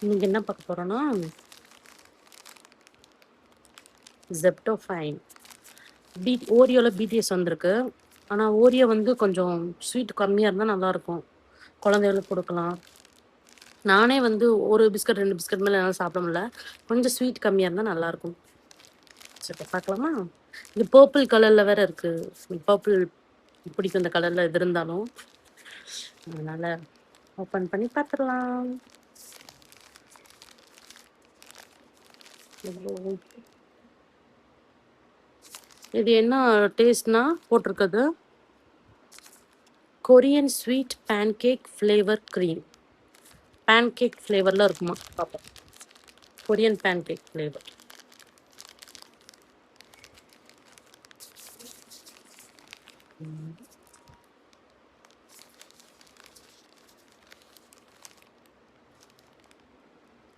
இன்னைக்கு என்ன பார்க்க போறோம்னா ஜெப்டோ ஃபைன் ஓரியோவில் பிடிஎஸ் வந்திருக்கு. ஆனால் ஓரியோ வந்து கொஞ்சம் ஸ்வீட் கம்மியாக இருந்தால் நல்லாயிருக்கும், குழந்தைகளுக்கு கொடுக்கலாம். நானே வந்து ஒரு பிஸ்கட் 2 பிஸ்கட் மேலே என்னால் சாப்பிட முடியல. கொஞ்சம் ஸ்வீட் கம்மியாக இருந்தால் நல்லாயிருக்கும். சரி இப்ப பார்க்கலாமா? இது பர்பிள் கலரில் வேற இருக்குது. பர்பிள் பிடிக்கும் இந்த கலரில் எது இருந்தாலும். அதனால் ஓப்பன் பண்ணி பார்த்துடலாம். இது என்ன டேஸ்ட்னா போட்டிருக்குது Korean sweet pancake flavour cream. Pancake ஃப்ளேவரில் இருக்குமா பார்ப்போம். Korean pancake flavour.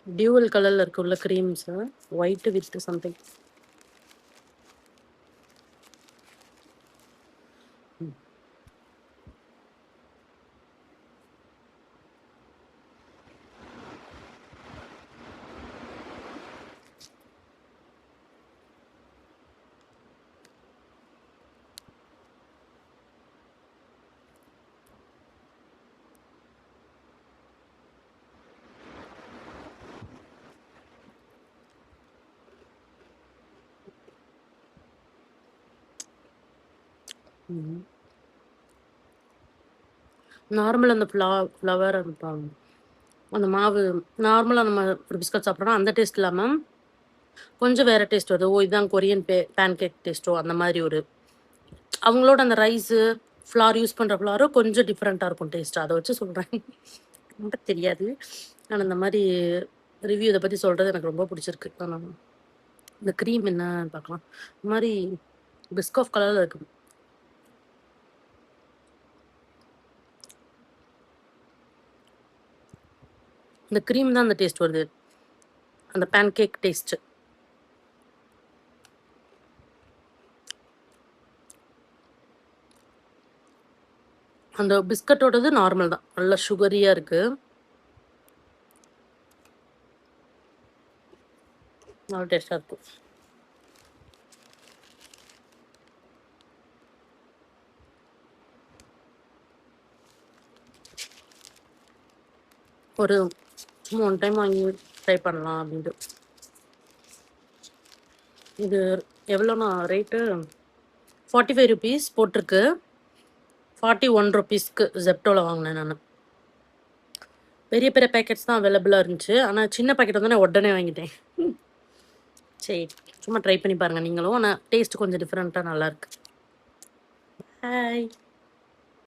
டியூவல் கலரில் இருக்கு உள்ள creams, white with something. Normal அந்த ஃப்ளவர் இருப்பாங்க அந்த மாவு நார்மலாக நம்ம ஒரு பிஸ்கட் சாப்பிட்றோன்னா அந்த டேஸ்ட் இல்லாமல் கொஞ்சம் வேறு டேஸ்ட் வருது. இதுதான் கொரியன் பேன்கேக் டேஸ்ட்டோ அந்த மாதிரி ஒரு அவங்களோட அந்த ரைஸு ஃப்ளார் யூஸ் பண்ணுற ஃப்ளாரும் கொஞ்சம் டிஃப்ரெண்ட்டாக இருக்கும் டேஸ்ட்டு. அதை வச்சு சொல்கிறேன், ரொம்ப தெரியாது. ஆனால் இந்த மாதிரி ரிவ்யூ இதை பற்றி சொல்கிறது எனக்கு ரொம்ப பிடிச்சிருக்கு. ஆனால் இந்த க்ரீம் என்னன்னு பார்க்கலாம். இந்த மாதிரி பிஸ்காஃப் கலரில் இருக்குது. இந்த க்ரீம் தான் அந்த டேஸ்ட் வருது, அந்த பேன்கேக் டேஸ்ட்டு. அந்த பிஸ்கட்டோடது நார்மல் தான், நல்லா சுகரியாக இருக்குது, நல்லா டேஸ்ட்டாக இருக்கும். ஒரு 3 டைம் வாங்கி ட்ரை பண்ணலாம் அப்படின்ட்டு. இது எவ்வளோண்ணா ரேட்டு? 45 ருபீஸ் போட்டிருக்கு. 41 ருபீஸ்க்கு ஜெப்டோவில் வாங்கினேன் நான். பெரிய பெரிய பேக்கெட்ஸ் தான் அவைலபிளாக இருந்துச்சு, ஆனால் சின்ன பேக்கெட் வந்து நான் உடனே வாங்கிட்டேன். சரி சும்மா ட்ரை பண்ணி பாருங்கள் நீங்களும். ஆனால் டேஸ்ட் கொஞ்சம் டிஃப்ரெண்ட்டாக நல்லாயிருக்கு. ஹாய்.